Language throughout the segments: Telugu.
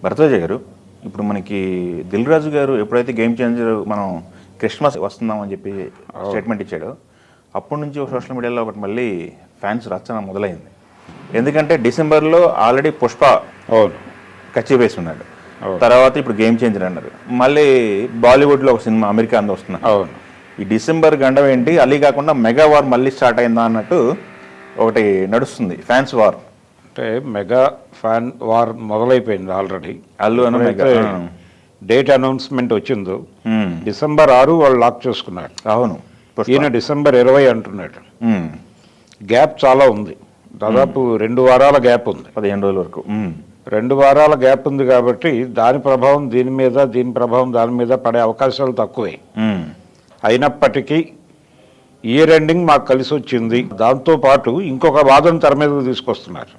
భరద్వాజ గారు, ఇప్పుడు మనకి దిల్ రాజు గారు ఎప్పుడైతే గేమ్ చేంజర్ మనం క్రిస్మస్ వస్తుందామని చెప్పి స్టేట్మెంట్ ఇచ్చాడో అప్పటి నుంచి సోషల్ మీడియాలో ఒకటి మళ్ళీ ఫ్యాన్స్ రచన మొదలైంది. ఎందుకంటే డిసెంబర్లో ఆల్రెడీ పుష్ప కచ్చి వేసి ఉన్నాడు, తర్వాత ఇప్పుడు గేమ్ చేంజర్ అన్నారు, మళ్ళీ బాలీవుడ్లో ఒక సినిమా అమెరికా అందు వస్తున్నా. ఈ డిసెంబర్ గండం ఏంటి, అలీ కాకుండా మెగా వార్ మళ్ళీ స్టార్ట్ అయిందా అన్నట్టు ఒకటి నడుస్తుంది, ఫ్యాన్స్ వార్. అంటే మెగా ఫ్యాన్ వార్ మొదలైపోయింది ఆల్రెడీ. అల్లు అన్న మెగా డేట్ అనౌన్స్మెంట్ వచ్చిందో డిసెంబర్ 6 వాళ్ళు లాక్ చేసుకున్నారు. అవును, ఈయన డిసెంబర్ 20 అంటున్నాడు. గ్యాప్ చాలా ఉంది, దాదాపు 2 వారాల గ్యాప్ ఉంది, 15 రోజుల వరకు. 2 వారాల గ్యాప్ ఉంది కాబట్టి దాని ప్రభావం దీని మీద, దీని ప్రభావం దాని మీద పడే అవకాశాలు తక్కువే. అయినప్పటికీ ఇయర్ ఎండింగ్ మాకు కలిసి వచ్చింది. దాంతో పాటు ఇంకొక వాదన తెర మీదకు తీసుకొస్తున్నారు.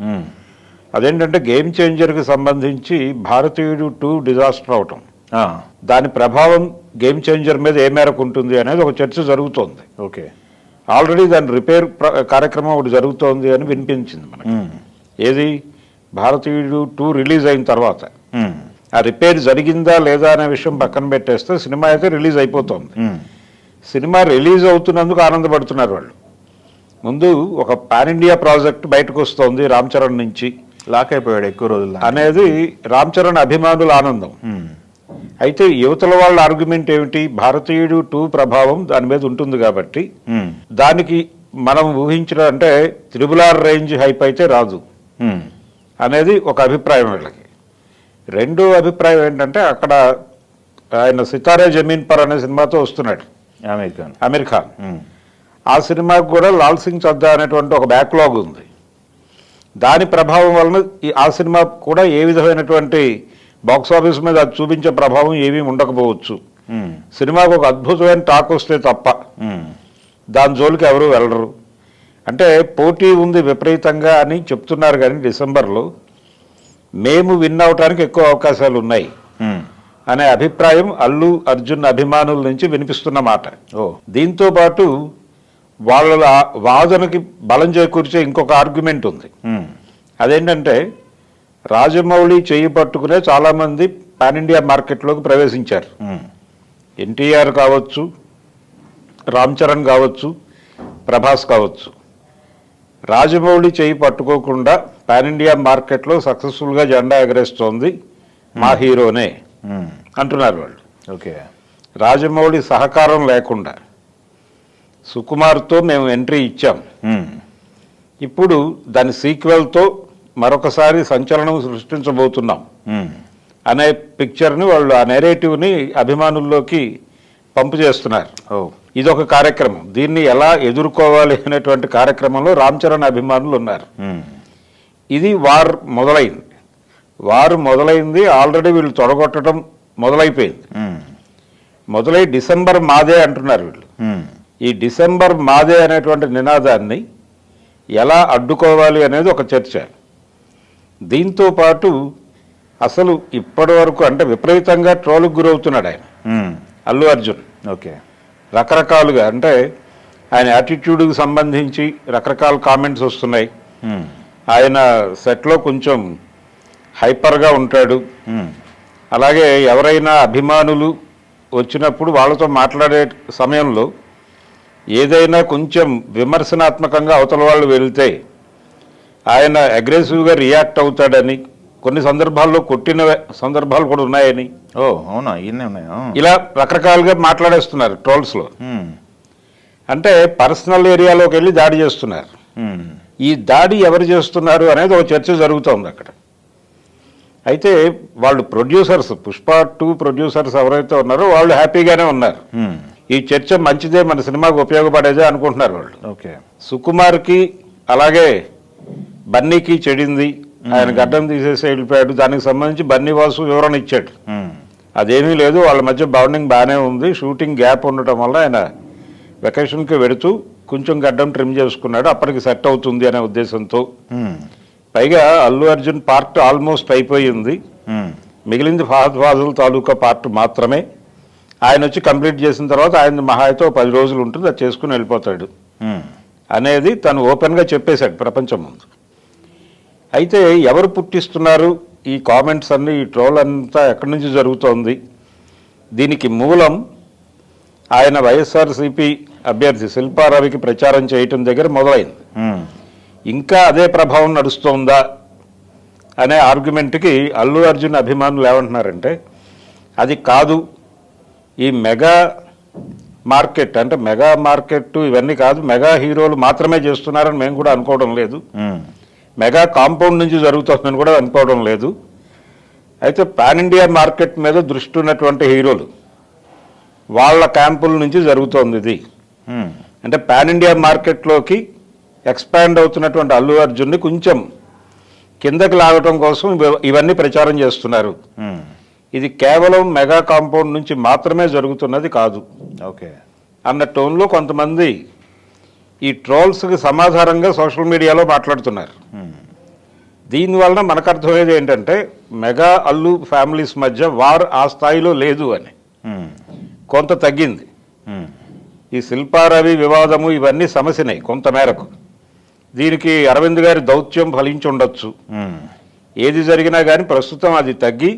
అదేంటంటే గేమ్ చేంజర్కి సంబంధించి భారతీయుడు 2 డిజాస్టర్ అవటం, దాని ప్రభావం గేమ్ చేంజర్ మీద ఏ మేరకు ఉంటుంది అనేది ఒక చర్చ జరుగుతోంది. ఓకే, ఆల్రెడీ దాని రిపేర్ కార్యక్రమం ఒకటి జరుగుతోంది అని వినిపించింది మనకి. ఏది, భారతీయుడు 2 రిలీజ్ అయిన తర్వాత ఆ రిపేర్ జరిగిందా లేదా అనే విషయం పక్కన పెట్టేస్తే సినిమా అయితే రిలీజ్ అయిపోతుంది. సినిమా రిలీజ్ అవుతున్నందుకు ఆనందపడుతున్నారు వాళ్ళు. ముందు ఒక పాన్ ఇండియా ప్రాజెక్ట్ బయటకు వస్తోంది రామ్ చరణ్ నుంచి, లాక్ అయిపోయాడు ఎక్కువ రోజులు అనేది రామ్ చరణ్ అభిమానుల ఆనందం. అయితే యువతల వాళ్ళ ఆర్గ్యుమెంట్ ఏమిటి, భారతీయుడు 2 ప్రభావం దాని మీద ఉంటుంది కాబట్టి దానికి మనం ఊహించిన అంటే RRR రేంజ్ హైప్ అయితే రాదు అనేది ఒక అభిప్రాయం వీళ్ళకి. రెండో అభిప్రాయం ఏంటంటే అక్కడ ఆయన సితారే జమీన్ పర్ అనే సినిమాతో వస్తున్నాడు అమీర్ ఖాన్. ఆ సినిమాకు కూడా లాల్ సింగ్ చద్దా అనేటువంటి ఒక బ్యాక్లాగ్ ఉంది. దాని ప్రభావం వలన ఆ సినిమా కూడా ఏ విధమైనటువంటి బాక్స్ ఆఫీస్ మీద అది చూపించే ప్రభావం ఏమీ ఉండకపోవచ్చు. సినిమాకు ఒక అద్భుతమైన టాక్ వస్తే తప్ప దాని జోలికి ఎవరు వెళ్ళరు. అంటే పోటీ ఉంది విపరీతంగా అని చెప్తున్నారు, కానీ డిసెంబర్లో మేము విన్ అవటానికి ఎక్కువ అవకాశాలు ఉన్నాయి అనే అభిప్రాయం అల్లు అర్జున్ అభిమానుల నుంచి వినిపిస్తున్న మాట. దీంతో పాటు వాళ్ళ వాదనకి బలం చేకూర్చే ఇంకొక ఆర్గ్యుమెంట్ ఉంది. అదేంటంటే రాజమౌళి చేయి పట్టుకునే చాలామంది పాన్ ఇండియా మార్కెట్లోకి ప్రవేశించారు. ఎన్టీఆర్ కావచ్చు, రామ్ చరణ్ కావచ్చు, ప్రభాస్ కావచ్చు. రాజమౌళి చేయి పట్టుకోకుండా పాన్ ఇండియా మార్కెట్లో సక్సెస్ఫుల్గా జెండా ఎగరేస్తోంది మా హీరోనే అంటున్నారు వాళ్ళు. ఓకే, రాజమౌళి సహకారం లేకుండా సుకుమార్తో మేము ఎంట్రీ ఇచ్చాం, ఇప్పుడు దాని సీక్వెల్తో మరొకసారి సంచలనం సృష్టించబోతున్నాం అనే పిక్చర్ని వాళ్ళు, ఆ నెరేటివ్ని అభిమానుల్లోకి పంపు చేస్తున్నారు. ఇదొక కార్యక్రమం. దీన్ని ఎలా ఎదుర్కోవాలి అనేటువంటి కార్యక్రమంలో రామ్ చరణ్ అభిమానులు ఉన్నారు. ఇది వార్ మొదలైంది. ఆల్రెడీ వీళ్ళు తొడగొట్టడం మొదలైపోయింది. మొదలై డిసెంబర్ మాదే అంటున్నారు వీళ్ళు. ఈ డిసెంబర్ మాదే అనేటువంటి నినాదాన్ని ఎలా అడ్డుకోవాలి అనేది ఒక చర్చ. దీంతో పాటు అసలు ఇప్పటి వరకు అంటే విపరీతంగా ట్రోల్కి గురవుతున్నాడు ఆయన అల్లు అర్జున్. ఓకే, రకరకాలుగా అంటే ఆయన యాటిట్యూడ్కి సంబంధించి రకరకాల కామెంట్స్ వస్తున్నాయి. ఆయన సెట్లో కొంచెం హైపర్గా ఉంటాడు. అలాగే ఎవరైనా అభిమానులు వచ్చినప్పుడు వాళ్ళతో మాట్లాడే సమయంలో ఏదైనా కొంచెం విమర్శనాత్మకంగా అవతల వాళ్ళు వెళ్తే ఆయన అగ్రెసివ్గా రియాక్ట్ అవుతాడని, కొన్ని సందర్భాల్లో కొట్టిన సందర్భాలు కూడా ఉన్నాయని. అవునా, ఇవన్నీ ఉన్నాయా? ఇలా రకరకాలుగా మాట్లాడేస్తున్నారు ట్రోల్స్లో. అంటే పర్సనల్ ఏరియాలోకి వెళ్ళి దాడి చేస్తున్నారు. ఈ దాడి ఎవరు చేస్తున్నారు అనేది ఒక చర్చ జరుగుతోంది అక్కడ. అయితే వాళ్ళు ప్రొడ్యూసర్స్, పుష్ప 2 ప్రొడ్యూసర్స్ ఎవరైతే ఉన్నారో వాళ్ళు హ్యాపీగానే ఉన్నారు. ఈ చర్చ మంచిదే, మన సినిమాకు ఉపయోగపడేదే అనుకుంటున్నారు వాళ్ళు. ఓకే, సుకుమార్కి అలాగే బన్నీకి చెడింది, ఆయన గడ్డం తీసేసి వెళ్ళిపోయాడు. దానికి సంబంధించి బన్నీ వాసు వివరణ ఇచ్చాడు. అదేమీ లేదు, వాళ్ళ మధ్య బాండింగ్ బాగానే ఉంది. షూటింగ్ గ్యాప్ ఉండటం వల్ల ఆయన వెకేషన్కి వెడుతూ కొంచెం గడ్డం ట్రిమ్ చేసుకున్నాడు, అప్పటికి సెట్ అవుతుంది అనే ఉద్దేశంతో. పైగా అల్లు అర్జున్ పార్ట్ ఆల్మోస్ట్ అయిపోయింది, మిగిలింది ఫహద్ ఫాజిల్ తాలూకా పార్ట్ మాత్రమే. ఆయన వచ్చి కంప్లీట్ చేసిన తర్వాత ఆయన మహా అయితే 10 రోజులు ఉంటుంది, అది చేసుకుని వెళ్ళిపోతాడు అనేది తను ఓపెన్గా చెప్పేశాడు ప్రపంచం ముందు. అయితే ఎవరు పుట్టిస్తున్నారు ఈ కామెంట్స్ అన్ని ఈ ట్రోల్ అంతా ఎక్కడి నుంచి జరుగుతోంది, దీనికి మూలం ఆయన వైఎస్ఆర్సీపీ అభ్యర్థి శిల్పారావికి ప్రచారం చేయటం దగ్గర మొదలైంది. ఇంకా అదే ప్రభావం నడుస్తోందా అనే ఆర్గ్యుమెంట్కి అల్లు అర్జున్ అభిమానులు ఏమంటున్నారంటే అది కాదు, ఈ మెగా మార్కెట్ అంటే మెగా మార్కెట్ ఇవన్నీ కాదు, మెగా హీరోలు మాత్రమే చేస్తున్నారని మేము కూడా అనుకోవడం లేదు, మెగా కాంపౌండ్ నుంచి జరుగుతుందని కూడా అనుకోవడం లేదు. అయితే పాన్ ఇండియా మార్కెట్ మీద దృష్టి ఉన్నటువంటి హీరోలు వాళ్ళ క్యాంపుల నుంచి జరుగుతోంది ఇది. అంటే పాన్ ఇండియా మార్కెట్లోకి ఎక్స్పాండ్ అవుతున్నటువంటి అల్లు అర్జున్ని కొంచెం కిందకి లాగటం కోసం ఇవన్నీ ప్రచారం చేస్తున్నారు. ఇది కేవలం మెగా కాంపౌండ్ నుంచి మాత్రమే జరుగుతున్నది కాదు ఓకే అన్న టోన్లో కొంతమంది ఈ ట్రోల్స్కి సమాధానంగా సోషల్ మీడియాలో మాట్లాడుతున్నారు. దీనివలన మనకు అర్థమయ్యేది ఏంటంటే మెగా అల్లు ఫ్యామిలీస్ మధ్య వార్ ఆ స్థాయిలో లేదు అని, కొంత తగ్గింది. ఈ శిల్పారవి వివాదము ఇవన్నీ సమస్యనే కొంత మేరకు. దీనికి అరవింద్ గారి దౌత్యం ఫలించి ఉండొచ్చు. ఏది జరిగినా కానీ ప్రస్తుతం అది తగ్గి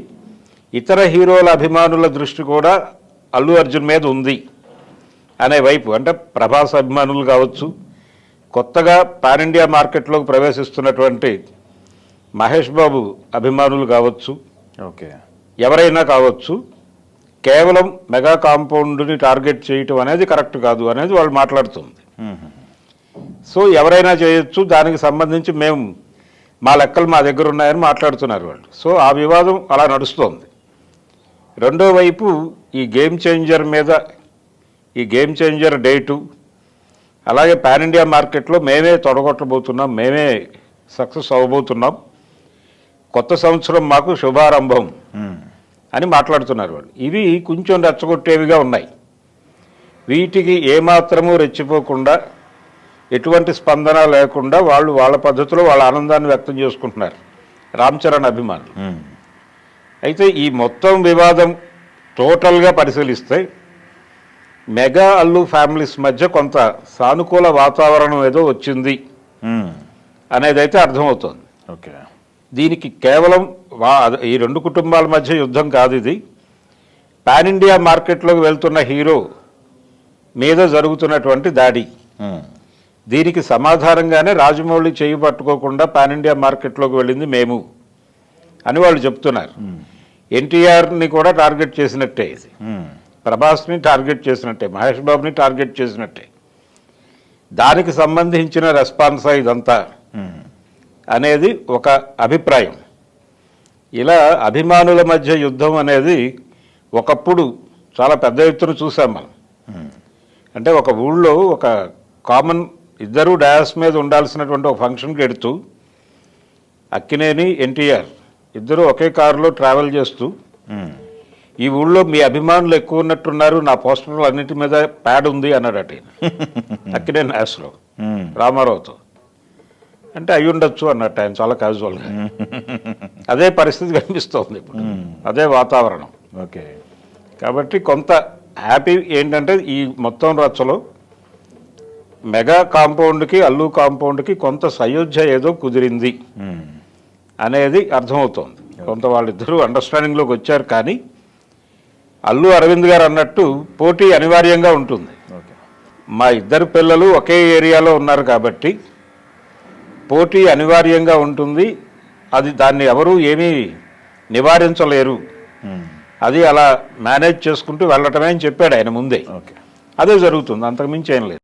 ఇతర హీరోల అభిమానుల దృష్టి కూడా అల్లు అర్జున్ మీద ఉంది అనే వైపు. అంటే ప్రభాస్ అభిమానులు కావచ్చు, కొత్తగా పాన్ ఇండియా మార్కెట్లోకి ప్రవేశిస్తున్నటువంటి మహేష్ బాబు అభిమానులు కావచ్చు, ఓకే ఎవరైనా కావచ్చు, కేవలం మెగా కాంపౌండ్ని టార్గెట్ చేయటం అనేది కరెక్ట్ కాదు అనేది వాళ్ళు మాట్లాడుతుంది. సో ఎవరైనా చేయొచ్చు, దానికి సంబంధించి మేము మా లెక్కలు మా దగ్గర ఉన్నాయని మాట్లాడుతున్నారు వాళ్ళు. సో ఆ వివాదం అలా నడుస్తోంది. రెండో వైపు ఈ గేమ్ చేంజర్ మీద, ఈ గేమ్ చేంజర్ డేటు, అలాగే పాన్ ఇండియా మార్కెట్లో మేమే తొడగొట్టబోతున్నాం, మేమే సక్సెస్ అవ్వబోతున్నాం, కొత్త సంవత్సరం మాకు శుభారంభం అని మాట్లాడుతున్నారు వాళ్ళు. ఇవి కొంచెం రెచ్చగొట్టేవిగా ఉన్నాయి. వీటికి ఏమాత్రము రెచ్చిపోకుండా, ఎటువంటి స్పందన లేకుండా వాళ్ళు వాళ్ళ పద్ధతిలో వాళ్ళ ఆనందాన్ని వ్యక్తం చేసుకుంటున్నారు రామ్ చరణ్ అభిమానులు. అయితే ఈ మొత్తం వివాదం టోటల్గా పరిశీలిస్తే మెగా అల్లు ఫ్యామిలీస్ మధ్య కొంత సానుకూల వాతావరణం ఏదో వచ్చింది అనేది అయితే అర్థమవుతోంది. ఓకే దీనికి కేవలం ఈ రెండు కుటుంబాల మధ్య యుద్ధం కాదు, ఇది పాన్ ఇండియా మార్కెట్లోకి వెళ్తున్న హీరో మీద జరుగుతున్నటువంటి దాడి. దీనికి సమాధానంగానే రాజమౌళి చేయి పట్టుకోకుండా పాన్ ఇండియా మార్కెట్లోకి వెళ్ళింది మేము అని వాళ్ళు చెప్తున్నారు. ఎన్టీఆర్ని కూడా టార్గెట్ చేసినట్టే, ఇది ప్రభాస్ని టార్గెట్ చేసినట్టే, మహేష్ బాబుని టార్గెట్ చేసినట్టే. దానికి సంబంధించిన రెస్పాన్సా ఇదంతా అనేది ఒక అభిప్రాయం. ఇలా అభిమానుల మధ్య యుద్ధం అనేది ఒకప్పుడు చాలా పెద్ద ఎత్తున చూసాం మనం. అంటే ఒక ఊళ్ళో ఒక కామన్ ఇద్దరు డయాస్ మీద ఉండాల్సినటువంటి ఒక ఫంక్షన్కి ఎడుతూ అక్కినేని ఎన్టీఆర్ ఇద్దరు ఒకే కారులో ట్రావెల్ చేస్తూ ఈ ఊళ్ళో మీ అభిమానులు ఎక్కువ ఉన్నట్టున్నారు, నా పోస్టర్లు అన్నిటి మీద ప్యాడ్ ఉంది అన్నాడట అక్కినేని డయాస్లో రామారావుతో. అంటే అయి ఉండొచ్చు అన్నట్టు ఆయన చాలా క్యాజువల్గా. అదే పరిస్థితి కనిపిస్తోంది ఇప్పుడు, అదే వాతావరణం. ఓకే కాబట్టి కొంత హ్యాపీ ఏంటంటే ఈ మొత్తం రచ్చలో మెగా కాంపౌండ్కి అల్లు కాంపౌండ్కి కొంత సయోధ్య ఏదో కుదిరింది అనేది అర్థమవుతోంది. కొంత వాళ్ళిద్దరూ అండర్స్టాండింగ్లోకి వచ్చారు. కానీ అల్లు అరవింద్ గారు అన్నట్టు పోటీ అనివార్యంగా ఉంటుంది. మా ఇద్దరు పిల్లలు ఒకే ఏరియాలో ఉన్నారు కాబట్టి పోటీ అనివార్యంగా ఉంటుంది. అది దాన్ని ఎవరూ ఏమీ నివారించలేరు, అది అలా మేనేజ్ చేసుకుంటూ వెళ్ళటమే అని చెప్పాడు ఆయన ముందే. అదే జరుగుతుంది, అంతకుమించి ఏం లేదు.